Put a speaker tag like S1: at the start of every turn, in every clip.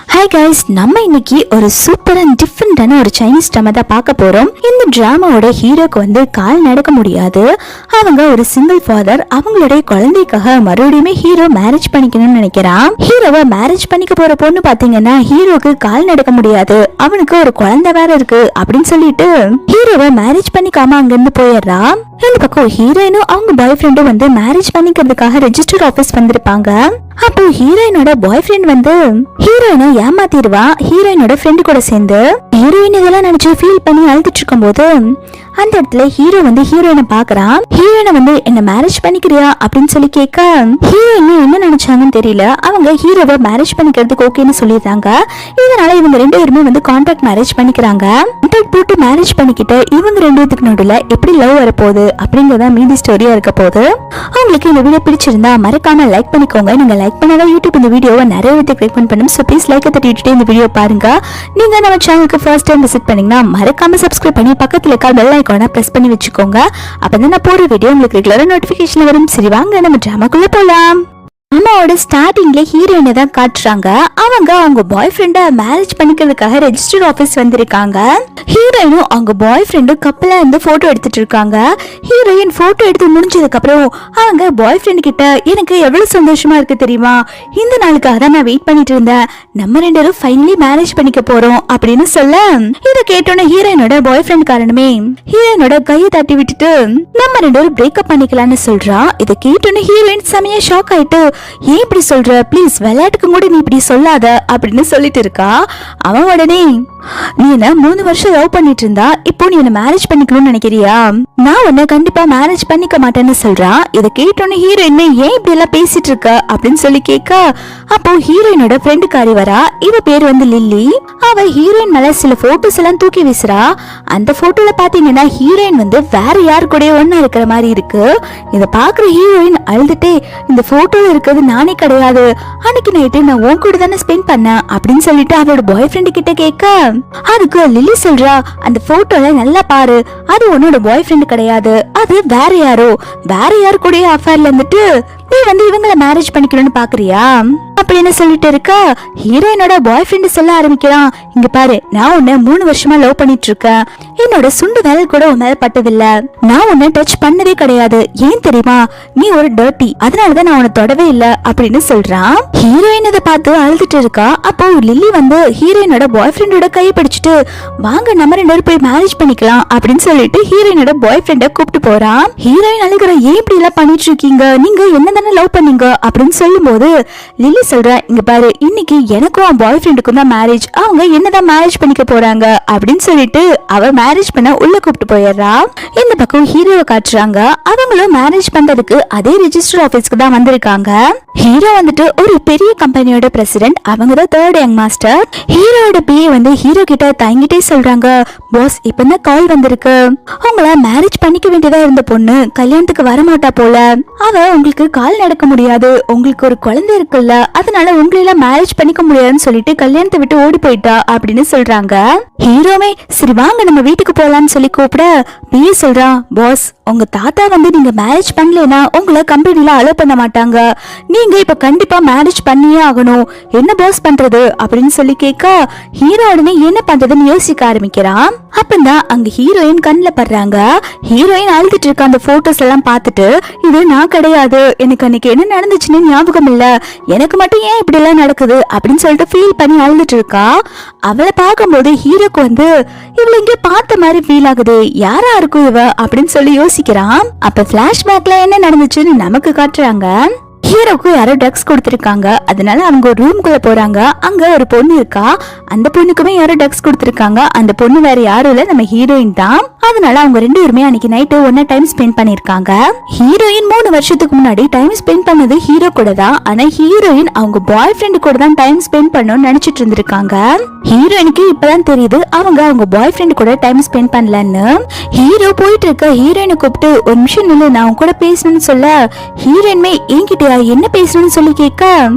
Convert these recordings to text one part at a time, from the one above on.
S1: Hi guys, நம்ம இன்னைக்கு ஒரு சூப்பர் அண்ட் டிஃப்ரெண்டான ஒரு சைனீஸ் ட்ராமா தான் பார்க்க போறோம். இந்த டிராமாவோட ஹீரோக்கு வந்து கால் நடக்க முடியாது. அவங்க ஒரு சிங்கிள் ஃபாதர். அவங்களுடைய குழந்தைக்காக மறுபடியும் ஹீரோ மேரேஜ் பண்ணிக்கணும்னு நினைக்கிறான். ஹீரோவை மேரேஜ் பண்ணிக்க போற பொண்ணு பாத்தீங்கன்னா ஹீரோக்கு கால் நடக்க முடியாது, அவனுக்கு ஒரு குழந்தை வேற இருக்கு அப்படின்னு சொல்லிட்டு ஹீரோவை மேரேஜ் பண்ணிக்காம அங்க இருந்து போயிடுறான். இந்த பக்கம் ஹீரோயினும் அவங்க பாய் ஃப்ரெண்டும் வந்து மேரேஜ் பண்ணிக்கிறதுக்காக ரெஜிஸ்டர் ஆபீஸ் வந்திருப்பாங்க. அப்போ ஹீரோயினோட பாய் ஃப்ரெண்ட் வந்து ஹீரோயினை ஏமாத்திடுவா. ஹீரோயினோட ஃப்ரெண்டு கூட சேர்ந்து ஹீரோயின் இதெல்லாம் நினைச்சு ஃபீல் பண்ணி அழுதுட்டு இருக்கும் போது அந்த இடத்துல ஹீரோ வந்து ஹீரோயினை பாக்குறான். ஹீரோயினை வந்து என்ன மேரேஜ் பண்ணிக்கிறியா அப்படின்னு சொல்லி கேட்க ஹீரோயின் என்ன நினைச்சாங்கன்னு தெரியல. அவங்க ஹீரோவை மேரேஜ் பண்ணிக்கிறதுக்கு ஓகேன்னு சொல்லிடுறாங்க. இதனால இவங்க ரெண்டு பேருமே வந்து கான்ட்ராக்ட் மேரேஜ் பண்ணிக்கிறாங்க. கான்ட்ராக்ட் போட்டு மேரேஜ் பண்ணிக்கிட்டு இவங்க ரெண்டு பேருக்கு நடுவில் எப்படி லவ் வரப்போகுது அப்படிங்கறத மீதி ஸ்டோரியா இருக்க போகுது. உங்களுக்கு இந்த வீடியோ பிடிச்சிருந்தா மறக்காம லைக் பண்ணிக்கோங்க. நீங்க லைக் பண்ணாதான் யூடியூப் இந்த வீடியோவை நிறைய பேருக்கு ரெக்கமெண்ட் பண்ணும். ஸோ ப்ளீஸ் லைக் தட்டிட்டு இந்த வீடியோ பாருங்க. நீங்க நம்ம சேனலுக்கு ஃபர்ஸ்ட் டைம் விசிட் பண்ணீங்கன்னா மறக்காம சப்ஸ்கிரைப் பண்ணி பக்கத்துல இருக்க பெல் ஐகானை பிரஸ் பண்ணி வச்சுக்கோங்க. அப்பதான் நான் போற வீடியோ உங்களுக்கு ரெகுலரா நோட்டிபிகேஷன் வரும். சரி வாங்க நம்ம டிராமாக்குள்ள போலாம். அம்மாவோட ஸ்டார்டிங்ல ஹீரோயினை தான் காட்டுறாங்க. அவங்க பாய் ஃப்ரெண்ட மேரேஜ் பண்ணிக்கிறதுக்காக ரெஜிஸ்டர் ஆபீஸ் வந்திருக்காங்க. ஹீரோயினும் அவங்க பாய் ஃப்ரெண்டும் கப்பலா இருந்து போட்டோ எடுத்துட்டு இருக்காங்க. ஹீரோயின் போட்டோ எடுத்து முடிஞ்சதுக்கு அப்புறம் அவங்க பாய் ஃப்ரெண்ட் கிட்ட எனக்கு எவ்வளவு சந்தோஷமா இருக்கு தெரியுமா, இந்த நாளுக்காக தான் நான் வெயிட் பண்ணிட்டு இருந்தேன், நம்ம ரெண்டு பேரும் ஃபைனலி மேரேஜ் பண்ணிக்க போறோம் அப்படின்னு சொல்ல இதை கேட்டோன்னு ஹீரோயினோட பாய் ஃப்ரெண்ட் காரணமே ஹீரோயினோட கையை தட்டி விட்டுட்டு நம்ம ரெண்டு பேரும் பிரேக்கப் பண்ணிக்கலாம்னு சொல்றான். இதை கேட்டோன்னு ஹீரோயின் செமையா ஷாக் ஆயிட்டு ஏன் இப்படி சொல்ற, ப்ளீஸ் விளையாட்டுக்கு கூட நீ இப்படி சொல்லாத அப்படின்னு சொல்லிட்டு இருக்கா. அவன் உடனே நீ என்ன 3 வருஷம் லவ் பண்ணிட்டு இருந்தா, இப்போ நீ என்ன மேரேஜ் பண்ணிக்கணும்னு நினைக்கிறியா, நான் உன்னை கண்டிப்பா மேரேஜ் பண்ணிக்க மாட்டேன்னு சொல்றான். இதை கேட்டோன்னு ஹீரோயின் ஏன் இப்படி எல்லாம் பேசிட்டு இருக்க அப்படின்னு சொல்லி கேட்க அப்போ ஹீரோயினோட ஃப்ரெண்டுக்காரி வரா. இவ பேர் வந்து லில்லி. அவ ஹீரோயின் மேல சில போட்டோஸ் எல்லாம் தூக்கி வீசுறா. அந்த போட்டோல பாத்தீங்கன்னா ஹீரோயின் வந்து வேற யாரு கூட ஒன்னா இருக்கிற மாதிரி இருக்கு. இத பாக்குற ஹீரோயின் அழுதுட்டே இந்த போட்டோல இருக்கிறது நானே கிடையாது, அன்னைக்கு நைட்டு நான் உன் கூட தானே ஸ்பெண்ட் பண்ணேன் அப்படின்னு சொல்லிட்டு அவளோட பாய் ஃப்ரெண்டு கிட்ட கேட்க அதுக்கு லில்லி சொல்றா அந்த போட்டோல நல்லா பாரு, அது உன்னோட பாய் ஃப்ரெண்டு கிடையாது, அது வேற யாரு கூட அஃபேர்ல இருந்துட்டு நீ வந்து இவங்கள மேரேஜ் பண்ணிக்கணும்னு பாக்குறியா அப்படின்னு சொல்லிட்டு இருக்க ஹீரோயினோட பாய் ஃப்ரெண்ட் சொல்ல ஆரம்பிக்கிறான். இங்க பாரு, நான் உன்னை 3 வருஷமா லவ் பண்ணிட்டு இருக்கேன், என்னோட சுண்டு வேலை கூட உன் மேல பட்டதில்ல, நான் உன்னை டச் பண்ணதே கிடையாது, ஏன் தெரியுமா நீ ஒரு டர்ட்டி, அதனாலதான் நான் உன்னை தொடவே இல்ல அப்படின்னு சொல்றான். ஹீரோயின் இதை பார்த்து அழுதுட்டு இருக்கா. அப்போ லில்லி வந்து ஹீரோயினோட பாய் ஃப்ரெண்டோட கையை பிடிச்சிட்டு வாங்க நம்ம ரெண்டு பேரும் போய் மேரேஜ் பண்ணிக்கலாம் அப்படின்னு சொல்லிட்டு ஹீரோயினோட பாய் ஃப்ரெண்ட கூப்பிட்டு போறான். ஹீரோயின் அழுகிற ஏன் இப்படி எல்லாம் பண்ணிட்டு இருக்கீங்க, நீங்க என்ன தானே லவ் பண்ணீங்க அப்படின்னு சொல்லும் போது லில்லி சொல்ற இங்க பாரு, இன்னைக்கு எனக்கும் அவன் பாய் ஃப்ரெண்டுக்கும் தான் மேரேஜ், அவங்க என்னதான் மேரேஜ் பண்ணிக்க போறாங்க அப்படின்னு சொல்லிட்டு அவ மேரேஜ் பண்ண உள்ள கூப்பிட்டு போயிடுறா. இந்த பக்கம் ஹீரோவை காட்டுறாங்க. அவங்களும் மேரேஜ் பண்றதுக்கு அதே ரெஜிஸ்டர் ஆபீஸ்க்கு தான் வந்திருக்காங்க. ஹீரோ வந்துட்டு ஒரு பெரிய கம்பெனியோட பிரசிடென்ட், அவங்க தான் தேர்ட் யங் மாஸ்டர். ஹீரோட பிஏ வந்து ஹீரோ கிட்ட தயங்கிட்டே சொல்றாங்க, பாஸ் இப்பதான் கால் வந்திருக்கு, அவங்கள மேரேஜ் பண்ணிக்க வேண்டியதா இருந்த பொண்ணு கல்யாணத்துக்கு வரமாட்டா போல, அவ உங்களுக்கு கால் நடக்க முடியாது, உங்களுக்கு ஒரு குழந்தை இருக்குல்ல, அதனால உங்களெல்லாம் மேரேஜ் பண்ணிக்க முடியாதுன்னு சொல்லிட்டு கல்யாணத்தை விட்டு ஓடி போயிட்டா அப்படின்னு சொல்றாங்க. ஹீரோமே சரி வாங்க நம்ம வீட்டுக்கு போலான்னு சொல்லி கூப்பிட பிஏ சொல்றான், பாஸ் உங்க தாத்தா வந்து நீங்க மேரேஜ் பண்ணலனா உங்களை கம்பெனில அலோ பண்ண மாட்டாங்க, நீங்க இப்ப கண்டிப்பா மேரேஜ் பண்ணியே ஆகணும், என்ன பாஸ் பண்றது அப்படின்னு சொல்லி கேட்க ஹீரோ உடனே என்ன பண்றதுன்னு யோசிக்க ஆரம்பிக்கிறான். அப்பதான் அங்க ஹீரோயின் கண்ணில் படுறாங்க. ஹீரோயின் அழுதுட்டு இருக்க அந்த போட்டோஸ் எல்லாம் பார்த்துட்டு இது நான் கிடையாது, எனக்கு அன்னைக்கு என்ன நடந்துச்சுன்னு ஞாபகம் இல்ல, எனக்கு மட்டும் ஏன் இப்படி எல்லாம் நடக்குது அப்படின்னு சொல்லிட்டு ஃபீல் பண்ணி அழுதுட்டு இருக்கா. அவளை பார்க்கும்போது ஹீரோக்கு வந்து இவள இங்க பார்த்த மாதிரி ஃபீல் ஆகுது, யாரா இருக்கும் இவ அப்படின்னு சொல்லி யோசிக்கிறான். அப்ப பிளாஷ்பேக்ல என்ன நடந்துச்சுன்னு நமக்கு காட்டுறாங்க. ஹீரோக்கு யாரோ ட்ரக்ஸ் கொடுத்திருக்காங்க, அதனால அவங்க ஒரு ரூம்குள்ள போறாங்க. அங்க ஒரு பொண்ணு இருக்கா, அந்த பொண்ணுக்குமே யாரோ ட்ரக்ஸ் கொடுத்திருக்காங்க. அந்த பொண்ணு வேற யாரும் இல்ல, நம்ம ஹீரோயின் தான். அதனால அவங்க ரெண்டு பேருமே அன்னைக்கு நைட்டு ஒன்னா டைம் ஸ்பெண்ட் பண்ணிருக்காங்க. ஹீரோயின் 3 வருஷத்துக்கு முன்னாடி டைம் ஸ்பெண்ட் பண்ணது ஹீரோ கூட தான், ஆனா ஹீரோயின் அவங்க பாய் ஃப்ரெண்டு கூட தான் டைம் ஸ்பெண்ட் பண்ணணும்னு நினைச்சிட்டு இருந்திருக்காங்க. ஹீரோயினுக்கு இப்பதான் தெரியுது அவங்க பாய் ஃப்ரெண்டு கூட டைம் ஸ்பெண்ட் பண்ணலன்னு. ஹீரோ போயிட்டு இருக்க ஹீரோயினை கூப்பிட்டு ஒரு நிமிஷம் நில்லு, நான் அவங்க கூட பேசணும்னு சொல்ல ஹீரோயின்மே என்கிட்ட என்ன பேசணும்னு சொல்லி கேட்க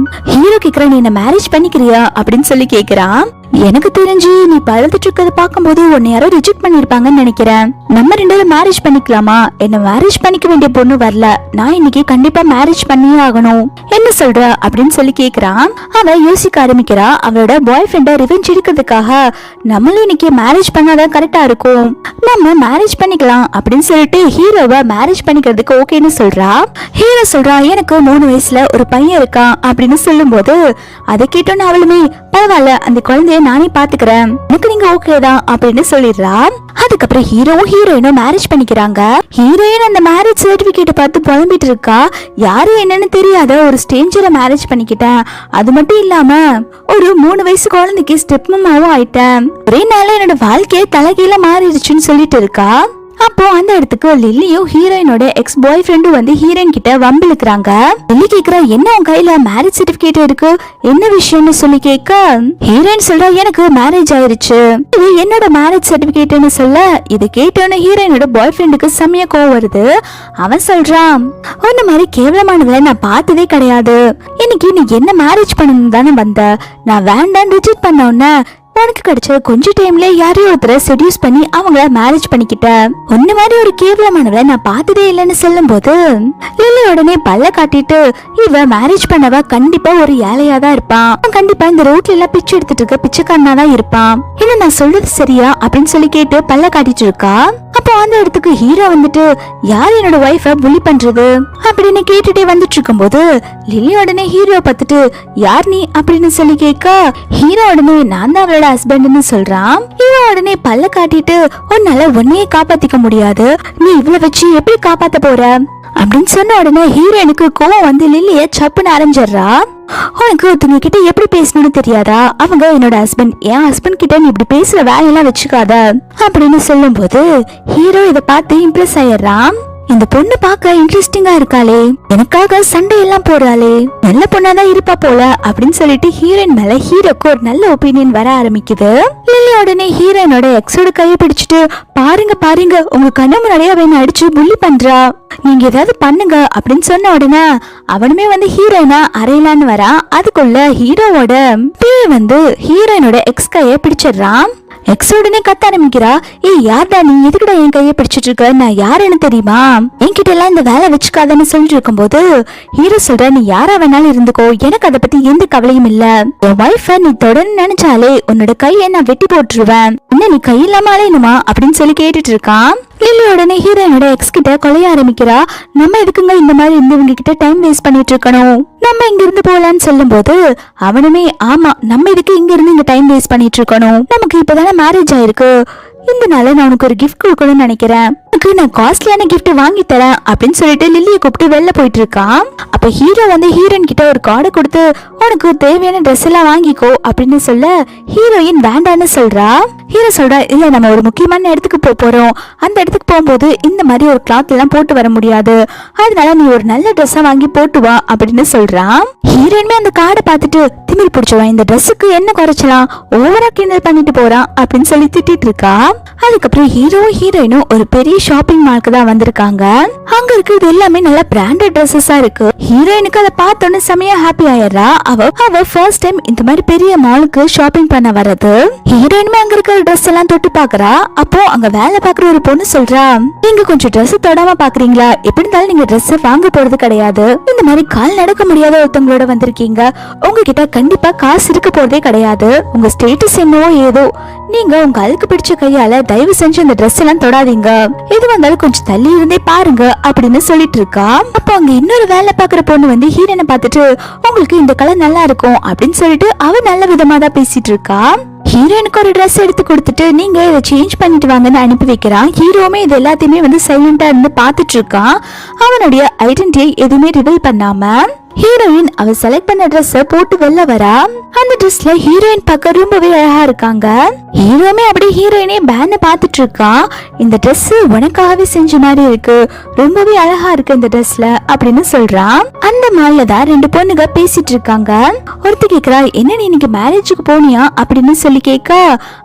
S1: ஹீரோ கேக்குற நீ என்ன மேரேஜ் பண்ணிக்கிறியா அப்படின்னு சொல்லி கேக்குறான். எனக்கு தெரிஞ்சு நீ பழுதுட்டு இருக்கிறத பாக்கும்போது உன்னை யாரோ ரிஜெக்ட் பண்ணிருப்பாங்கன்னு நினைக்கிறேன். நம்ம 2 பேரும் மேரேஜ் பண்ணிக்கலாமா? என்ன மேரேஜ் பண்ணிக்க வேண்டிய பொண்ணு வரல, நான் இன்னைக்கு கண்டிப்பா மேரேஜ் பண்ணியே ஆகணும். என்ன சொல்ற அப்படின்னு சொல்லி கேக்குறான். அவ யோசிக்க ஆரம்பிக்கிறா. அவளோட பாய் ஃப்ரெண்ட ரிவெஞ்ச் எடுக்கிறதுக்காக நம்மளும் இன்னைக்கு மேரேஜ் பண்ணாதான் கரெக்டா இருக்கும், நம்ம மேரேஜ் பண்ணிக்கலாம் அப்படின்னு சொல்லிட்டு ஹீரோவை மேரேஜ் பண்ணிக்கிறதுக்கு ஓகேன்னு சொல்றா. ஹீரோ சொல்றா, எனக்கு 3 வயசுல ஒரு பையன் இருக்கான் அப்படின்னு சொல்லும் போது அதை கேட்டோன்னு அவளுமே பரவாயில்ல, அந்த குழந்தைய நானே பாத்துக்கிறேன், எனக்கு நீங்க ஓகே தான் அப்படின்னு சொல்லிடுறா. அதுக்கப்புறம் ஹீரோவும் ஹீரோயினும் மேரேஜ் பண்ணிக்கிறாங்க. ஹீரோயின் அந்த மேரேஜ் சர்டிபிகேட் பார்த்து புலம்பிட்டு இருக்கா. யாரு என்னன்னு தெரியாத ஒரு ஸ்ட்ரேஞ்சரை மேரேஜ் பண்ணிக்கிட்டேன், அது மட்டும் இல்லாம ஒரு 3 வயசு குழந்தைக்கு ஸ்டெப் மம்மாவும் ஆயிட்டேன், ஒரே நாள்ல என்னோட வாழ்க்கையே தலைகீழ மாறிடுச்சுன்னு சொல்லிட்டு இருக்கா. அப்போ அந்த இடத்துக்கு லில்லியும் ஹீரோயினோட எக்ஸ் பாய் ஃப்ரெண்டும் வந்து ஹீரோயின் கிட்ட வம்பிழுக்கிறாங்க. லில்லி கேக்குறா, என்ன உன் கையில மேரேஜ் சர்டிபிகேட் இருக்கு, என்ன விஷயம்னு சொல்லி கேட்க ஹீரோயின் சொல்றா, எனக்கு மேரேஜ் ஆயிருச்சு, இது என்னோட மேரேஜ் சர்டிபிகேட்னு சொல்ல இதை கேட்டோன்னு ஹீரோயினோட பாய் ஃப்ரெண்டுக்கு செம்மையா கோவம் வருது. அவன் சொல்றான், உன்ன மாதிரி கேவலமானவளை நான் பார்த்ததே கிடையாது, இன்னைக்கு நீ என்ன மேரேஜ் பண்ணணும் தானே வந்த, நான் வேண்டாம் ரிஜெக்ட் பண்ண உடனே உனக்கு கிடைச்ச கொஞ்ச டைம்ல யாரையும் ஒருத்தரை செடியூஸ் பண்ணி அவங்கள மேரேஜ் பண்ணிக்கிட்டேன், ஒன்ன மாதிரி ஒரு கேவலமானவளை நான் பார்த்ததே இல்லைன்னு சொல்லும் போது லில்லி உடனே பல்ல காட்டிட்டு, இவ மேரேஜ் பண்ணவ கண்டிப்பா ஒரு ஏழையா தான் இருப்பான், கண்டிப்பா இந்த ரோட்ல எல்லாம் பிச்சை எடுத்துட்டு இருக்க பிச்சைக்காரனா தான் இருப்பான், என்ன நான் சொல்றது சரியா அப்படின்னு சொல்லி கேட்டு பல்ல காட்டிட்டு இருக்கா. அப்போ அந்த இடத்துக்கு ஹீரோ வந்துட்டு, யார் என்னோட ஒய்ஃப புலி பண்றது அப்படின்னு கேட்டுட்டே வந்துட்டு இருக்கும் போது லில்லி உடனே ஹீரோ பார்த்துட்டு, யார் நீ அப்படின்னு சொல்லி கேட்க ஹீரோ உடனே நான் தான் அவளோட ஹஸ்பண்ட்னு சொல்றான். ஹீரோ உடனே பல்ல காட்டிட்டு, உன்னால உன்னையே காப்பாத்திக்க முடியாது, நீ இவ்வளவு வச்சு எப்படி காப்பாத்த போற அப்படின்னு சொன்ன உடனே ஹீரோனுக்கு கோவம் வந்து லில்லிய சப்புன்னு அரைஞ்சிடுறா. உனக்கு ஒருத்தவங்க கிட்ட எப்படி பேசணும்னு தெரியாதா, அவங்க என்னோட ஹஸ்பண்ட், என் ஹஸ்பண்ட் கிட்ட நீ இப்படி பேசுற வேலையெல்லாம் வச்சுக்காத அப்படின்னு சொல்லும் போது ஹீரோ இதை பார்த்து இம்ப்ரெஸ் ஆயிடுறான். இந்த பொண்ணு பார்க்க இன்ட்ரெஸ்டிங்கா இருக்காளே, எனக்காக சண்டை எல்லாம் போடுறாளே, நல்ல பொண்ணாதான் இருப்பா போல அப்படின்னு சொல்லிட்டு ஹீரோயின் மேல ஹீரோக்கு ஒரு நல்ல ஒப்பீனியன் வர ஆரம்பிக்குது. லில்லி உடனே ஹீரோயினோட எக்ஸோட கையை பிடிச்சிட்டு, பாருங்க பாருங்க உங்க கண்ணு முன்னாடியே அவன் அடிச்சு புள்ளி பண்றா, நீங்க ஏதாவது பண்ணுங்க அப்படின்னு சொன்ன உடனே அவனுமே வந்து ஹீரோயினா அரையலான்னு வரா. அதுக்குள்ள ஹீரோவோட பேய் வந்து ஹீரோயினோட எக்ஸ் கையை பிடிச்சிடுறான். எக்ஸ் உடனே கத்த ஆரம்பிக்கிறா, ஏய் யார்டா நீ, எதுக்குடா என் கையை பிடிச்சிட்டு இருக்க, நான் யாருன்னு தெரியுமா, என்கிட்ட எல்லாம் இந்த வேலை வச்சுக்காதன்னு சொல்லிட்டு இருக்கும் போது ஹீரோ சொல்ற, நீ யாரா வேணாலும் இருந்துக்கோ, எனக்கு அதை பத்தி எந்த கவலையும் இல்ல, என் வைஃப நீ தொடர்ந்து நினைச்சாலே உன்னோட கையை நான் வெட்டி போட்டுருவேன், என்ன நீ கை இல்லாம அலையணுமா அப்படின்னு சொல்லி கேட்டுட்டு இருக்கான். லில்லி உடனே ஹீரோயினோட எக்ஸ் கிட்ட கொலைய ஆரம்பிக்கிறா. நம்ம எதுக்குங்க இந்த மாதிரி இருந்தவங்க கிட்ட டைம் வேஸ்ட் பண்ணிட்டு இருக்கணும், நம்ம இங்க இருந்து போலான்னு சொல்லும் போது அவனுமே, ஆமா நம்ம இதுக்கு இங்க இருந்து இங்க டைம் வேஸ்ட் பண்ணிட்டு இருக்கணும், நமக்கு இப்பதானே மேரேஜ் ஆயிருக்கு, இந்த நாள நான் உனக்கு ஒரு கிஃப்ட் கொடுக்கணும்னு நினைக்கிறேன், நான் காஸ்ட்லியான கிஃப்ட் வாங்கி தரேன் அப்படின்னு சொல்லிட்டு லில்லியை கூப்பிட்டு வெளில போயிட்டு இருக்கான். அப்ப ஹீரோ வந்து ஹீரோயின் கிட்ட ஒரு கார்டை கொடுத்து, உனக்கு தேவையான ட்ரெஸ் எல்லாம் வாங்கிக்கோ அப்படின்னு சொல்ல ஹீரோயின் வேண்டான்னு சொல்றா. ஹீரோ சொல்றா, இல்ல நம்ம ஒரு முக்கியமான இடத்துக்கு போறோம், அந்த இடத்துக்கு போகும்போது இந்த மாதிரி ஒரு கிளாத் எல்லாம் போட்டு வர முடியாது, அதனால நீ ஒரு நல்ல ட்ரெஸ்ஸா வாங்கி போட்டு வா அப்படின்னு சொல்றான். ஹீரோயினுமே அந்த கார்டை பார்த்துட்டு, திமிர் பிடிச்சவன், இந்த ட்ரெஸ்ஸுக்கு என்ன குறைச்சலாம், ஓவரா கிண்டல் பண்ணிட்டு போறான் அப்படின்னு சொல்லி திட்டிட்டு இருக்கா. அதுக்கப்புறம் ஹீரோவும் ஹீரோயினும் ஒரு பெரிய ஷாப்பிங் மால்க்கு தான் வந்திருக்காங்க. அங்க இருக்கிறது எல்லாமே நல்ல பிராண்டட் ட்ரெஸ்ஸஸா இருக்கு. ஹீரோயினுக்கு அதை பார்த்தோன்னு செமையா ஹாப்பி ஆயிடுறா. அவ ஃபர்ஸ்ட் டைம் இந்த மாதிரி பெரிய மாலுக்கு ஷாப்பிங் பண்ண வர்றது. ஹீரோயினுமே அங்க இருக்கிற ட்ரெஸ் எல்லாம் தொட்டு பாக்குறா. அப்போ அங்க வேலை பாக்குற ஒரு பொண்ணு சொல்றா, நீங்க கொஞ்சம் ட்ரெஸ் தொடாம பாக்குறீங்களா, எப்படி இருந்தாலும் நீங்க ட்ரெஸ் வாங்க போறது கிடையாது, இந்த மாதிரி கால் நடக்க முடியாத ஒருத்தவங்களோட வந்திருக்கீங்க, உங்ககிட்ட கண்டிப்பா காசு இருக்க போறதே கிடையாது, உங்க ஸ்டேட்டஸ் என்னவோ ஏதோ, நீங்க உங்க அழுக்கு பிடிச்ச கையால தயவு செஞ்சு அந்த ட்ரெஸ் எல்லாம் தொடாதீங்க, எது வந்தாலும் கொஞ்சம் தள்ளி இருந்தே பாருங்க அப்படின்னு சொல்லிட்டு இருக்கா. அப்போ அங்க இன்னொரு வேலை பாக்குற பொண்ணு வந்து ஹீரோனை பார்த்துட்டு, உங்களுக்கு இந்த கலர் நல்லா இருக்கும் அப்படின்னு சொல்லிட்டு அவ நல்ல விதமா தான் பேசிட்டு இருக்கா. ஹீரோனுக்கு ஒரு ட்ரெஸ் எடுத்து கொடுத்துட்டு, நீங்க இதை சேஞ்ச் பண்ணிட்டு வாங்கன்னு அனுப்பி வைக்கிறான். ஹீரோமே இது எல்லாத்தையுமே வந்து சைலண்டா இருந்து பாத்துட்டு இருக்கான். அவனுடைய ஐடென்டிட்டியை எதுவுமே ரிவீல் பண்ணாம ஹீரோயின் அவ செலக்ட் பண்ண ட்ரெஸ் போட்டு வெளில வரா. அந்த ட்ரெஸ்ல ஹீரோயின் பார்க்க ரொம்பவே அழகா இருக்காங்க. ஹீரோமே அப்படியே ஹீரோயினே பேன பாத்துட்டு இருக்கான். இந்த ட்ரெஸ் உனக்காகவே செஞ்ச மாதிரி இருக்கு, ரொம்பவே அழகா இருக்கு இந்த ட்ரெஸ்ல அப்படின்னு சொல்றான். அந்த மால்ல தான் ரெண்டு பொண்ணுங்க பேசிட்டு இருக்காங்க. ஒருத்தி கேக்குறா, என்ன நீ இன்னைக்கு மேரேஜுக்கு போனியா அப்படின்னு சொல்லி கேட்க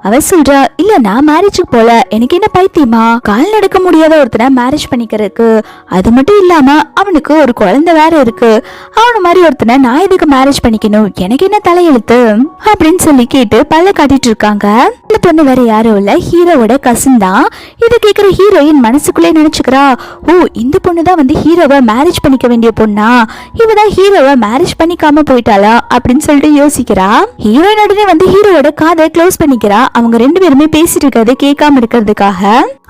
S1: அவ சொல்றா, இல்ல நான் மேரேஜுக்கு போல, எனக்கு என்ன பைத்தியமா, கால் நடக்க முடியாத ஒருத்தனை மேரேஜ் பண்ணிக்கிறதுக்கு, அது மட்டும் இல்லாம அவனுக்கு ஒரு குழந்தை வேற இருக்கு, அவன மாதிரி ஒருத்தனை நான் எதுக்கு மேரேஜ் பண்ணிக்கணும், எனக்கு என்ன தலையெழுத்து அப்படின்னு சொல்லி கேட்டு பல்ல காட்டிட்டு இருக்காங்க. இந்த பொண்ணு வேற யாரும் இல்ல, ஹீரோவோட கசின் தான். இதை கேக்குற ஹீரோயின் மனசுக்குள்ளே நினைச்சுக்கிறா, ஓ இந்த பொண்ணுதான் வந்து ஹீரோவை மேரேஜ் பண்ணிக்க வேண்டிய பொண்ணா, இவதான் ஹீரோவை மேரேஜ் பண்ணிக்காம போயிட்டாளா அப்படின்னு சொல்லிட்டு யோசிக்கிறா. ஹீரோயின் உடனே வந்து ஹீரோவோட காதை க்ளோஸ் பண்ணிக்கிறா. அவங்க ரெண்டு பேருமே பேசிட்டு இருக்கிறது கேட்காம இருக்கிறதுக்காக.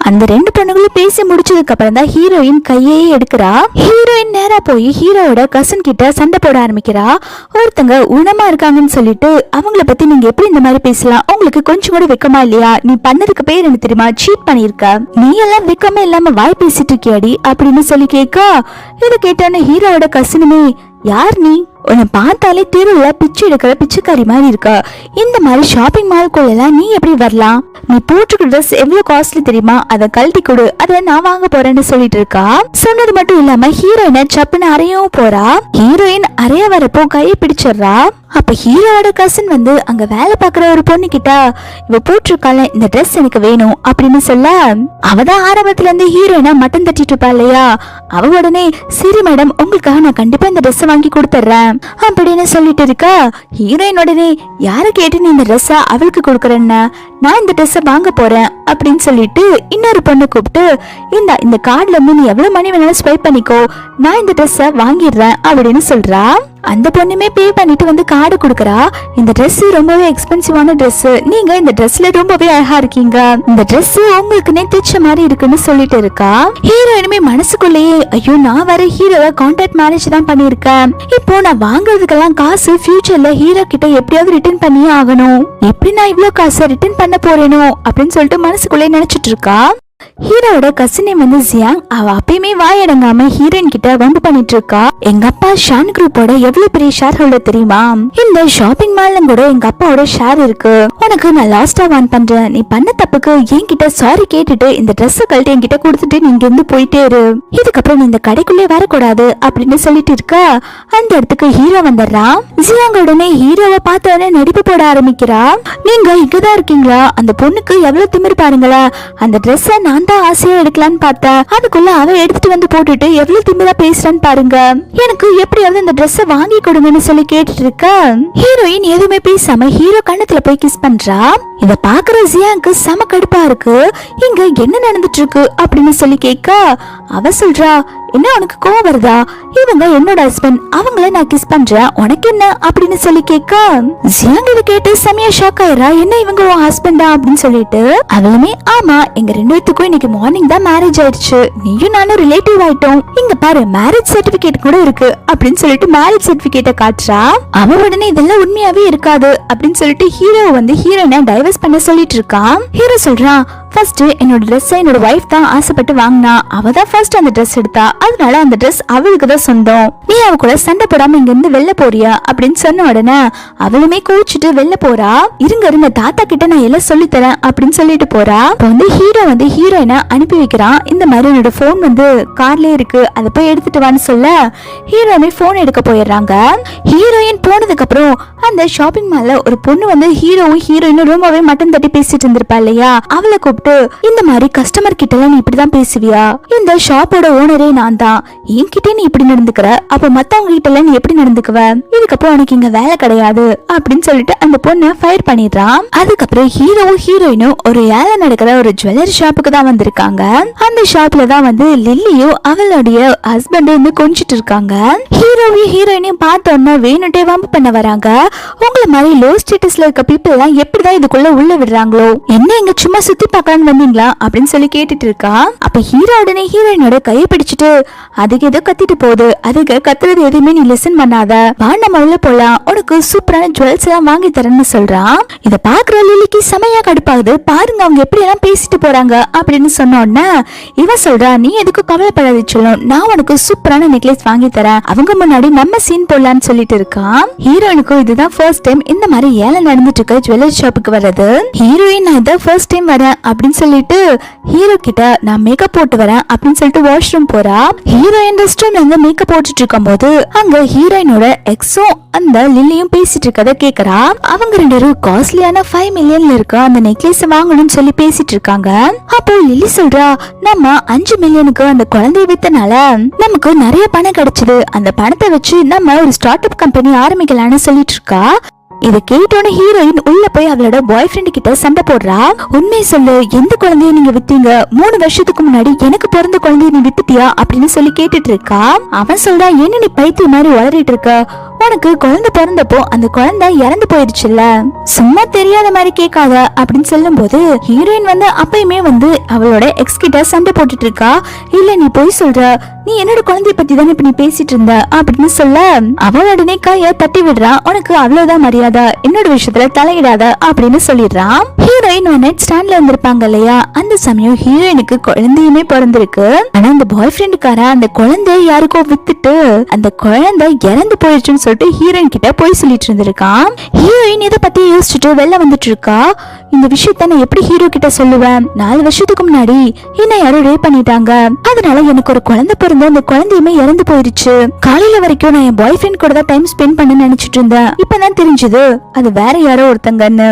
S1: அந்த ரெண்டு பொண்ணுங்களும் பேசி முடிச்சதுக்கு அப்புறம் தான் ஹீரோயின் கையே எடுக்கிறா. ஹீரோயின் நேரா போய் ஹீரோவோட கசின் கிட்ட சண்டை போட ஆரம்பிக்கிறா. ஒருத்தங்க உணமா இருக்காங்கன்னு சொல்லிட்டு அவங்கள பத்தி நீங்க எப்படி இந்த மாதிரி பேசலாம், உங்களுக்கு கொஞ்சம் கூட வெக்கமா இல்லையா, நீ பண்ணதுக்கு பேர் என்ன தெரியுமா, சீட் பண்ணிருக்க, நீ எல்லாம் வெக்கமே இல்லாம வாய் பேசிட்டு இருக்கியாடி அப்படின்னு சொல்லி கேட்கா. இதை கேட்டான ஹீரோவோட கசினுமே, யார் நீ, உன்னை பார்த்தாலே தெருவுல பிச்சை எடுக்கிற பிச்சைக்காரி மாதிரி இருக்கா, இந்த மாதிரி ஷாப்பிங் மால்குள்ளெல்லாம் நீ எப்படி வரலாம், நீ போட்டுக்கிற ட்ரெஸ் எவ்வளவு காஸ்ட்லி தெரியுமா, அதை கழட்டி கொடு, அதை நான் வாங்க போறேன்னு சொல்லிட்டு இருக்கா. சொன்னது மட்டும் இல்லாம ஹீரோயினை சப்புன்னு அறையவும் போறா. ஹீரோயின் அறைய வரப்போ கையை பிடிச்சிடுறா. அப்ப ஹீரோவோட கசின் வந்து அங்க வேலை பாக்குற ஒரு பொண்ணு கிட்ட, இவ போட்டிருக்கால இந்த ட்ரெஸ் எனக்கு வேணும் அப்படின்னு சொல்ல, அவதான் ஆரம்பத்துல இருந்து ஹீரோயினா மட்டன் தட்டிட்டு இருப்பா இல்லையா, அவ உடனே சரி மேடம் உங்களுக்காக நான் கண்டிப்பா இந்த ட்ரெஸ் வாங்கி கொடுத்துட்றேன் அப்படின்னு சொல்லிட்டு இருக்கா. ஹீரோயின் உடனே யார கேட்டு நீ இந்த ட்ரெஸ்ஸ அவளுக்கு கொடுக்குறேன்னு, நான் இந்த ட்ரெஸ்ஸ வாங்க போறேன் அப்படின்னு சொல்லிட்டு இன்னொரு பொண்ணு கூப்பிட்டு, இந்த கார்டுல இருந்து நீ எவ்வளவு மணி வேணாலும் ஸ்வைப் பண்ணிக்கோ, நான் இந்த ட்ரெஸ்ஸ வாங்கிடுறேன் அப்படின்னு சொல்றா. அந்த பொண்ணுமே பே பண்ணிட்டு வந்து கார்டு கொடுக்கறா. இந்த ட்ரெஸ் ரொம்பவே எக்ஸ்பென்சிவான ட்ரெஸ், நீங்க இந்த ட்ரெஸ்ல ரொம்பவே அழகா இருக்கீங்க, இந்த ட்ரெஸ் உங்களுக்குன்னே தைச்ச மாதிரி இருக்குன்னு சொல்லிட்டு இருக்கா. ஹீரோயினுமே மனசுக்குள்ளேயே, ஐயோ நான் வர ஹீரோவை கான்ட்ராக்ட் மேரேஜ் தான் பண்ணிருக்கேன், இப்போ நான் வாங்குறதுக்கெல்லாம் காசு ஃபியூச்சர்ல ஹீரோ கிட்ட எப்படியாவது ரிட்டர்ன் பண்ணியே ஆகணும், எப்படி நான் இவ்வளவு காசை ரிட்டர்ன் பண்ண போறேனோ அப்படின்னு சொல்லிட்டு மனசுக்குள்ளே நினைச்சிட்டு இருக்கா. ஹீரோட கசினே வந்து ஜியாங், அவ அப்பயுமே வாயடங்காம ஹீரோயின் கிட்ட வம்பு பண்ணிட்டு இருக்கா. எங்க அப்பா ஷான் குரூப்போட எவ்வளவு பெரிய ஷேர் ஹோல்டர் தெரியுமா, இந்த ஷாப்பிங் மால்ல கூட எங்க அப்பாவோட ஷேர் இருக்கு, உனக்கு நான் லாஸ்டா வான் பண்றேன், நீ பண்ண தப்புக்கு என்கிட்ட சாரி கேட்டுட்டு இந்த ட்ரெஸ் கழட்டி என்கிட்ட கொடுத்துட்டு நீங்க இருந்து போயிட்டே இரு, இதுக்கப்புறம் நீ இந்த கடைக்குள்ளே வரக்கூடாது அப்படின்னு சொல்லிட்டு இருக்க. அந்த இடத்துக்கு ஹீரோ வந்துடுறான். ஜியாங் உடனே ஹீரோவை பார்த்த உடனே நடிப்பு போட ஆரம்பிக்கிறா. நீங்க இங்கதான் இருக்கீங்களா, அந்த பொண்ணுக்கு எவ்வளவு திமிரு பாருங்களா, அந்த ட்ரெஸ் நான் தான் ஆசையா எடுக்கலான்னு பார்த்தா அதுக்குள்ள அவ எடுத்துட்டு வந்து போட்டுட்டு எவ்வளவு திமிரா பேசுறான்னு பாருங்க, எனக்கு எப்படியாவது இந்த ட்ரெஸ் வாங்கி கொடுங்கன்னு சொல்லி கேட்டுட்டு இருக்க. ஹீரோயின் எதுவுமே பேசாம ஹீரோ கண்ணத்துல போய் கிஸ் பண்றா. இத பாக்குற ஜியாங்க்கு செம கடுப்பா இருக்கு. இங்க என்ன நடந்துட்டு இருக்கு அப்படின்னு சொல்லி கேட்க அவ சொல்றா, என்ன உனக்கு கோவம் வருதா, இவங்க என்னோட ஹஸ்பண்ட், அவங்கள நான் கிஸ் பண்றேன், உனக்கு என்ன அப்படின்னு சொல்லி கேட்க ஜியாங் இத கேட்டு செமையா ஷாக் ஆயிரா. என்ன இவங்க உன் ஹஸ்பண்டா அப்படின்னு சொல்லிட்டு அவளுமே, ஆமா எங்க ரெண்டு பேத்துக்கும் இன்னைக்கு மார்னிங் தான் மேரேஜ் ஆயிடுச்சு, நீயும் நானும் ரிலேட்டிவ் ஆயிட்டோம், இங்க பாரு மேரேஜ் சர்டிபிகேட் கூட இருக்கு அப்படின்னு சொல்லிட்டு மேரேஜ் சர்டிபிகேட்டை காட்டுறா. அவ உடனே இதெல்லாம் உண்மையாவே இருக்காது அப்படின்னு சொல்லிட்டு ஹீரோ வந்து ஹீரோயினை டைவர்ஸ் பண்ண சொல்லிட்டு இருக்கான். ஹீரோ சொல்றான், ஃபர்ஸ்ட் என்னோட ட்ரெஸ் என்னோட வைஃப் தான் ஆசைப்பட்டு வாங்கினா, அவ தான் ஃபர்ஸ்ட் அந்த ட்ரெஸ் எடுத்தா, அதனால அந்த ட்ரெஸ் அவளுக்கு தான் சொந்தம், நீ அவ கூட சண்டை போடாம இங்க இருந்து வெளில போறியா அப்படின்னு சொன்ன உடனே அவளுமே கோச்சிட்டு வெளில போறா. இருங்க தாத்தா கிட்ட நான் எல்லாம் சொல்லி தரேன் அப்படின்னு சொல்லிட்டு போறா. இப்ப வந்து ஹீரோ வந்து ஹீரோயினை அனுப்பி வைக்கிறான். இந்த மாதிரி என்னோட போன் வந்து கார்லயே இருக்கு, அதை போய் எடுத்துட்டு வான்னு சொல்ல ஹீரோமே போன் எடுக்க போயிடுறாங்க. ஹீரோயின் போனதுக்கு அப்புறம் அந்த ஷாப்பிங் மால்ல ஒரு பொண்ணு வந்து ஹீரோவும் ஹீரோயினும் ரொம்பவே மட்டன் தட்டி பேசிட்டு இருந்திருப்பா இல்லையா, அவளை கூப்பிட்டு, இந்த மாதிரி கஸ்டமர் கிட்ட எல்லாம் நீ இப்படிதான் பேசுவியா, இந்த ஷாப்போட ஓனரே நான் தான், என்கிட்ட நீ இப்படி நடந்துக்கிற, அப்ப மத்தவங்க கிட்ட எல்லாம் நீ எப்படி நடந்துக்குவ, இதுக்கப்புறம் உனக்கு இங்க வேலை கிடையாது அப்படின்னு சொல்லிட்டு அந்த பொண்ணை ஃபயர் பண்ணிடுறான். அதுக்கப்புறம் ஹீரோவும் ஹீரோயினும் ஒரு ஏழை நடக்கிற ஒரு ஜுவல்லரி ஷாப்புக்கு தான் வந்திருக்காங்க. அந்த ஷாப்ல தான் வந்து லில்லியும் அவளுடைய ஹஸ்பண்ட் வந்து கொஞ்சிட்டு இருக்காங்க. ஹீரோவையும் ஹீரோயினையும் பார்த்த உடனே வேணுட்டே வம்பு பண்ண வராங்க. உங்களை மாதிரி லோ ஸ்டேட்டஸ்ல இருக்க பீப்புள் எல்லாம் எப்படிதான் இதுக்குள்ள உள்ள விடுறாங்களோ, என்ன இங்க சும்மா சுத்தி பார்க்கலான்னு வந்தீங்களா அப்படின்னு சொல்லி கேட்டுட்டு இருக்கா. அப்ப ஹீரோ உடனே ஹீரோயினோட கையை பிடிச்சிட்டு, அதுக்கு ஏதோ கத்திட்டு போகுது, அதுக்கு கத்துறது எதுவுமே நீ லிசன் பண்ணாத, வா நம்ம உள்ள போலாம், உனக்கு சூப்பரான ஜுவல்ஸ் எல்லாம் வாங்கி தரேன்னு சொல்றான். இத பாக்குற லில்லிக்கு செமையா கடுப்பாகுது. பாருங்க அவங்க எப்படி எல்லாம் பேசிட்டு போறாங்க அப்படின்னு சொன்ன உடனே இவ சொல்றா, நீ எதுக்கு கவலைப்படாது சொல்லும், நான் உனக்கு சூப்பரான நெக்லஸ் வாங்கி தரேன், அவங்க முன்னாடி நம்ம சீன் போடலான்னு சொல்லிட்டு இருக்கான். ஹீரோயினுக்கும் இதுதான் ஃபர்ஸ்ட் டைம் இந்த மாதிரி ஏழை நடந்துட்டு இருக்க ஜுவல்லரி ஷாப்புக்கு வர்றது. ஹீரோயின் நான் இதான் ஃபர்ஸ்ட் டைம் வரேன் அப்படின்னு சொல்லிட்டு ஹீரோ கிட்ட நான் மேக்கப் போட்டு வரேன் அப்படின்னு சொல்லிட்டு வாஷ்ரூம் போறா. ஹீரோயின் ரெஸ்ட் ரூம்ல இருந்து மேக்கப் போட்டுட்டு இருக்கும் போது அங்க ஹீரோயினோட எக்ஸும் அந்த லில்லியும் பேசிட்டு இருக்கத கேக்குறா. அவங்க 2 பேரும் காஸ்ட்லியான 5 மில்லியன்ல இருக்க அந்த நெக்லஸ் வாங்கணும்னு சொல்லி பேசிட்டு இருக்காங்க. அப்போ லில்லி சொல்றா, நம்ம 5 மில்லியனுக்கு அந்த குழந்தைய வித்தனால நமக்கு நிறைய பணம் கிடைச்சது, அந்த பணத்தை வச்சு நம்ம ஒரு ஸ்டார்ட் அப் கம்பெனி ஆரம்பிக்கலாம்னு சொல்லிட்டு இருக்கா. இதை கேட்டோன்னு ஹீரோயின் உள்ள போய் அவளோட பாய் ஃப்ரெண்ட் கிட்ட சண்டை போடுறா. உண்மையை சொல்லு, எந்த குழந்தைய நீங்க வித்தீங்க? 3 வருஷத்துக்கு முன்னாடி எனக்கு பிறந்த குழந்தைய நீ வித்துட்டியா அப்படின்னு சொல்லி கேட்டுட்டு இருக்கா. அவன் சொல்றா, என்ன நீ பைத்தியம் மாதிரி வளரிட்டு இருக்க, உனக்கு குழந்தை பிறந்தப்போ அந்த குழந்தை இறந்து போயிடுச்சுல்ல, சும்மா தெரியாத மாதிரி கேட்காத அப்படின்னு சொல்லும் போது ஹீரோயின் அப்பயுமே அவளோட எக்ஸ் கிட்ட சண்டை போட்டுட்டு இருக்கா. இல்ல நீ போய் சொல்ற, நீ என்னோட குழந்தைய பத்தி தானே இப்ப நீ பேசிட்டு இருந்த அப்படின்னு சொல்ல அவள் உடனே கைய தட்டி விடுறா. உனக்கு அவ்வளவுதான் மரியாதை, என்னோட விஷயத்துல தலையிடாத அப்படின்னு சொல்லிடுறான். ஹீரோயின் நெட் ஸ்டாண்ட்ல இருந்திருப்பாங்க இல்லையா, அந்த சமயம் ஹீரோயினுக்கு குழந்தையுமே பிறந்திருக்கு. ஆனா அந்த பாய் ஃப்ரெண்டுக்கார அந்த குழந்தைய யாருக்கோ வித்துட்டு அந்த குழந்தை இறந்து போயிடுச்சுன்னு சொல்லிட்டு ஹீரோயின் கிட்ட போய் சொல்லிட்டு இருந்திருக்கான். ஹீரோயின் இதை பத்தி யோசிச்சுட்டு வெளில வந்துட்டு இருக்கா. இந்த விஷயத்த நான் எப்படி ஹீரோ கிட்ட சொல்லுவேன்? 4 வருஷத்துக்கு முன்னாடி என்ன யாரோ ரேப் பண்ணிட்டாங்க, அதனால எனக்கு ஒரு குழந்தை பிறந்து அந்த குழந்தையுமே இறந்து போயிருச்சு. காலையில வரைக்கும் நான் என் பாய் ஃப்ரெண்ட் கூட தான் டைம் ஸ்பெண்ட் பண்ண நினைச்சிட்டு இருந்தேன். இப்பதான் தெரிஞ்சது அது வேற யாரோ ஒருத்தங்கன்னு.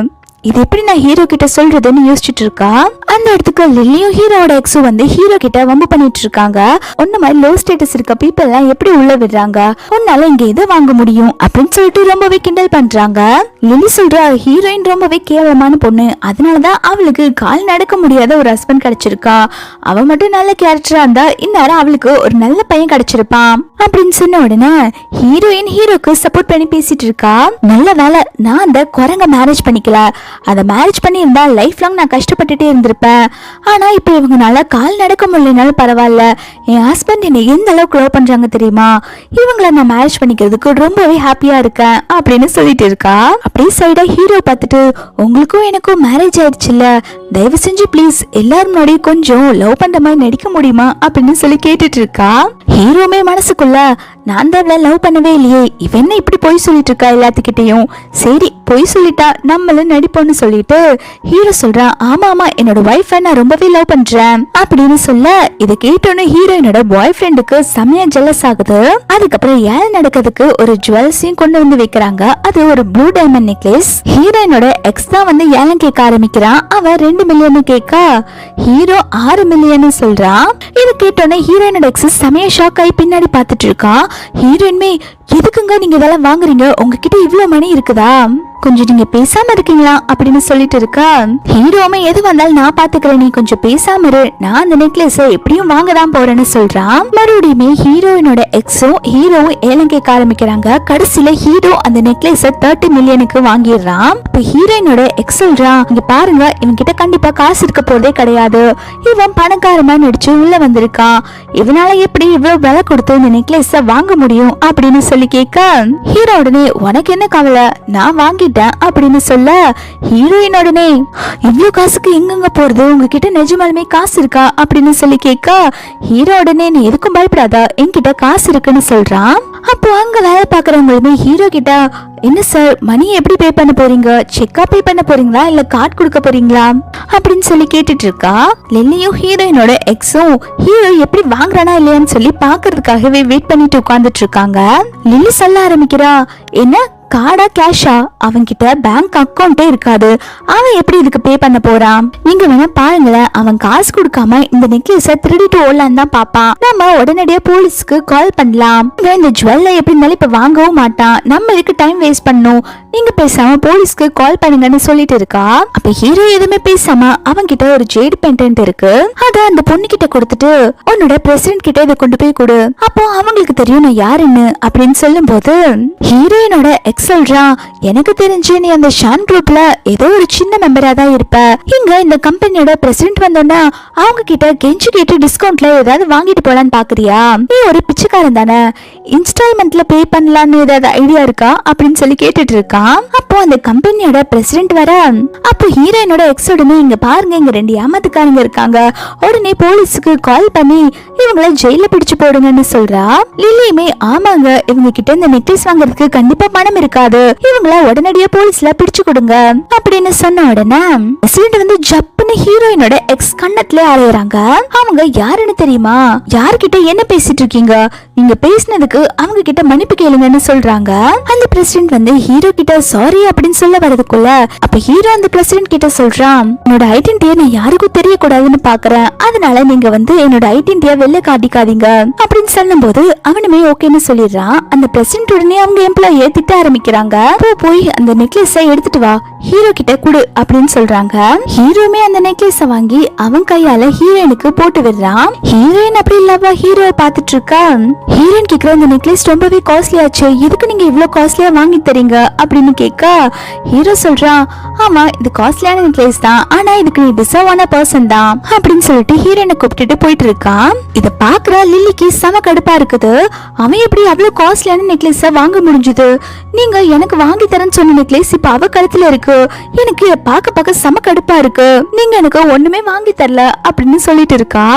S1: இது எப்படி நான் ஹீரோ கிட்ட சொல்றதுன்னு யோசிச்சுட்டு இருக்கா. அந்த இடத்துக்கு லில்லியும் ஹீரோட எக்ஸும் ஹீரோ கிட்ட வம்பு பண்ணிட்டு இருக்காங்க. ஒன்ன மாதிரி லோ ஸ்டேட்டஸ் இருக்க பீப்பிள் எல்லாம் எப்படி உள்ள விடுறாங்க, உன்னால இங்க எதை வாங்க முடியும் அப்படின்னு சொல்லிட்டு ரொம்பவே கிண்டல் பண்றாங்க. லில்லி சொல்றா, ஹீரோயின் ரொம்பவே கேவலமான பொண்ணு, அதனாலதான் அவளுக்கு கால் நடக்க முடியாத ஒரு ஹஸ்பண்ட் கிடைச்சிருக்கா. அவ மட்டும் நல்ல கேரக்டரா இருந்தா இந்நேரம் அவளுக்கு ஒரு நல்ல பையன் கிடைச்சிருப்பான் அப்படின்னு சொன்ன உடனே ஹீரோயின் ஹீரோக்கு சப்போர்ட் பண்ணி பேசிட்டு இருக்கா. நல்ல வேலை நான் அந்த குரங்க மேரேஜ் பண்ணிக்கல, அதை மேரேஜ் பண்ணி இருந்தா லைஃப் லாங் நான் கஷ்டப்பட்டுட்டே இருந்திருப்பேன். ஆனா இப்ப இவங்கனால கால் நடக்க முடியலனாலும் பரவாயில்ல, என் ஹஸ்பண்ட் என்னை எந்த அளவுக்கு லவ் பண்றாங்க தெரியுமா, இவங்களை நான் மேரேஜ் பண்ணிக்கிறதுக்கு ரொம்பவே ஹாப்பியா இருக்கேன் அப்படின்னு சொல்லிட்டு இருக்கா. அப்படியே சைடா ஹீரோ பார்த்துட்டு, உங்களுக்கும் எனக்கும் மேரேஜ் ஆயிடுச்சுல்ல, தயவு செஞ்சு பிளீஸ் எல்லாரும் முன்னாடி கொஞ்சம் லவ் பண்ற மாதிரி நடிக்க முடியுமா அப்படின்னு சொல்லி கேட்டுட்டு இருக்கா. ஹீரோமே மனசுக்குள்ள, நான் தான் அவளை லவ் பண்ணவே இல்லையே, இவ என்ன இப்படி பொய் சொல்லிட்டு இருக்கா எல்லாத்துக்கிட்டையும், சரி பொய் சொல்லிட்டா நம்மளும் நடிப்போம்னு சொல்லிட்டு ஹீரோ சொல்றான், ஆமா ஆமா என்னோட ஒய்ஃபை நான் ரொம்பவே லவ் பண்றேன் அப்படின்னு சொல்ல இதை கேட்டோன்னு ஹீரோயினோட பாய் ஃப்ரெண்டுக்கு செமையா ஜெலஸ் ஆகுது. அதுக்கப்புறம் ஏன் நடக்கிறதுக்கு ஒரு ஜுவல்ஸையும் கொண்டு வந்து வைக்கிறாங்க. அது ஒரு ப்ளூ டைமண்ட் நெக்லஸ். ஹீரோயினோட எக்ஸ் தான் ஏலம் கேட்க ஆரம்பிக்கிறான். அவன் 2 மில்லியன் கேட்க ஹீரோ 6 மில்லியன் சொல்றான். இதை கேட்டோன்னே ஹீரோயினோட எக்ஸ் செமையா ஷாக் ஆகி பின்னாடி பாத்துட்டு இருக்கான். ஹீரோயின்மே, எதுக்குங்க நீங்க இதெல்லாம் வாங்குறீங்க, உங்ககிட்ட இவ்வளவு மணி இருக்குதா, கொஞ்சம் நீங்க பேசாம இருக்கீங்களா அப்படின்னு சொல்லிட்டு இருக்கா. ஹீரோமே, எது வந்தாலும் நான் பாத்துக்கிறேன், நீ கொஞ்சம் பேசாம இரு, நான் அந்த நெக்லஸ் எப்படியும் வாங்கதான் போறேன்னு சொல்றான். மறுபடியுமே ஹீரோயினோட எக்ஸும் ஹீரோவும் ஏலம் கேட்க ஆரம்பிக்கிறாங்க. கடைசியில ஹீரோ அந்த நெக்லஸ் 30 மில்லியனுக்கு வாங்கிடுறான். இப்ப ஹீரோயினோட எக்ஸ் சொல்றான், இங்க பாருங்க, இவன் கிட்ட கண்டிப்பா காசு இருக்க போறதே கிடையாது, இவன் பணக்காரமா நடிச்சு உள்ள வந்திருக்கான், இவனால எப்படி இவ்வளவு விலை கொடுத்து இந்த நெக்லஸ் வாங்க முடியும் அப்படின்னு சொல்லி கேட்க ஹீரோ உடனே, உனக்கு என்ன கவலை, நான் வாங்கிட்டேன் அப்படின்னு சொல்ல ஹீரோயின் உடனே, இவ்வளவு காசுக்கு எங்கெங்க போறது, உங்ககிட்ட நிஜமாலுமே காசு இருக்கா அப்படின்னு சொல்லி கேட்க ஹீரோ உடனே, நீ எதுக்கும் பயப்படாதா, என்கிட்ட காசு இருக்குன்னு சொல்றான். அப்போ அங்க வேலை பாக்குறவங்களுமே ஹீரோ கிட்ட, என்ன சார் மணி எப்படி பே பண்ண போறீங்க, செக்கா பே பண்ண போறீங்களா இல்ல கார்டு கொடுக்க போறீங்களா அப்படின்னு சொல்லி கேட்டுட்டு இருக்கா. லில்லியும் ஹீரோயினோட எக்ஸும் ஹீரோ எப்படி வாங்குறானா இல்லையான்னு சொல்லி பாக்குறதுக்காகவே வெயிட் பண்ணிட்டு உட்கார்ந்துட்டு இருக்காங்க. லில்லி சொல்ல ஆரம்பிக்கிறா, என்ன கார்டா கேஷா, அவன்கிட்ட பேங்க் அக்கௌண்டே இருக்காது, அவன் எப்படி இதுக்கு பே பண்ண போறான், நீங்க வேணா பாருங்களேன், அவன் காசு கொடுக்காம இந்த நெக்லஸ திருடிட்டு ஓடலான்னு தான் பாப்பான், நம்ம உடனடியா போலீஸ்க்கு கால் பண்ணலாம், இந்த ஜுவல்ல எப்படி இருந்தாலும் இப்ப வாங்கவும் மாட்டான், நம்ம இதுக்கு டைம் வேஸ்ட் பண்ணும், நீங்க பேசாம போலீஸ்க்கு கால் பண்ணுங்கன்னு சொல்லிட்டு இருக்கா. அப்ப ஹீரோ எதுவுமே பேசாம அவன் கிட்ட ஒரு ஜேட் பெண்டன்ட் இருக்கு, அத அந்த பொண்ணு கிட்ட கொடுத்துட்டு உன்னோட பிரசிடென்ட் கிட்ட இதை கொண்டு போய் கொடு, அப்போ அவங்களுக்கு தெரியும் நான் யாருன்னு அப்படின்னு சொல்லும் போது ஹீரோயினோட சொல்றா, எனக்கு தெரிஞ்சு நீ அந்த ஷான் குரூப்ல ஏதோ ஒரு சின்ன மெம்பரா தான் இருப்ப, இங்க இந்த கம்பெனியோட பிரசிடென்ட் வந்தோன்னா அவங்க கிட்ட கெஞ்சி கேட்டு டிஸ்கவுண்ட்ல ஏதாவது வாங்கிட்டு போலான்னு பாக்குறியா, நீ ஒரு பிச்சைக்காரன் தானே, இன்ஸ்டால்மெண்ட்ல பே பண்ணலான்னு ஏதாவது ஐடியா இருக்கா அப்படின்னு சொல்லி கேட்டுட்டு இருக்கான். அப்போ அந்த கம்பெனியோட பிரசிடென்ட் வர, அப்போ ஹீரோயினோட எக்ஸ் உடனே, இங்க பாருங்க இங்க 2 ஏமாத்துக்காரங்க இருக்காங்க, உடனே போலீஸுக்கு கால் பண்ணி இவங்களை ஜெயில பிடிச்சு போடுங்கன்னு சொல்றா. லில்லியுமே, ஆமாங்க இவங்க கிட்ட இந்த நெக்லஸ் வாங்குறதுக்கு கண்டிப்பா பணம் இருக்காது, இவங்கள உடனடியா போலீஸ்ல பிடிச்சு கொடுங்க அப்படின்னு சொன்ன உடனே பிரசிடென்ட் ஜப்புன்னு ஹீரோயினோட எக்ஸ் கண்ணத்துல அலையறாங்க. அவங்க யாருன்னு தெரியுமா? யார்கிட்ட என்ன பேசிட்டு இருக்கீங்க? நீங்க பேசினதுக்கு அவங்க கிட்ட மன்னிப்பு கேளுங்கன்னு சொல்றாங்க. அந்த பிரசிடென்ட் வந்து ஹீரோ கிட்ட சாரி அப்படின்னு சொல்ல வரதுக்குள்ள அப்ப ஹீரோ அந்த பிரசிடென்ட் கிட்ட சொல்றான், என்னோட ஐடென்டிட்டியை நான் யாருக்கும் தெரியக்கூடாதுன்னு பாக்குறேன், அதனால நீங்க வந்து என்னோட ஐடென்டிட்டியை வெளில காட்டிக்காதீங்க அப்படின்னு சொல்லும் போது அவனுமே ஓகேன்னு சொல்லிடுறான். அந்த பிரசிடென்ட் உடனே அவங்க எம்ப்ளாயை திட்ட ஆரம்பிக்கிறாங்க. போய் அந்த நெக்லஸை எடுத்துட்டு வா, ஹீரோ கிட்ட குடு அப்படின்னு சொல்றாங்க. ஹீரோமே அந்த நெக்லஸ வாங்கி அவன் கையால ஹீரோயினுக்கு போட்டு விடுறான். ஹீரோயின் அப்படி இல்லவா ஹீரோவை பாத்துட்டு இருக்கா. ஹீரோயின் கேக்குற, இந்த நெக்லஸ் ரொம்பவே காஸ்ட்லி ஆச்சு, எதுக்கு நீங்க இவ்வளவு காஸ்ட்லியா வாங்கி தரீங்க அப்படின்னு கேட்க ஹீரோ சொல்றான், ஆமா இது காஸ்ட்லியான நெக்லஸ் தான், ஆனா இதுக்கு நீ டிசர்வ் ஆன பர்சன் தான் அப்படின்னு சொல்லிட்டு ஹீரோயினை கூப்பிட்டுட்டு போயிட்டு இருக்கான். இத பாக்குற லில்லிக்கு செம கடுப்பா இருக்குது. அவன் எப்படி அவ்வளவு காஸ்ட்லியான நெக்லஸ வாங்க முடிஞ்சது? நீங்க எனக்கு வாங்கி தரேன்னு சொன்ன நெக்லஸ் இப்ப அவ கழுத்துல இருக்கு, எனக்கு பாக்க செம கடுப்பா இருக்கு, நீங்க எனக்கு ஒண்ணுமே வாங்கி தரல அப்படின்னு சொல்லிட்டு இருக்கா.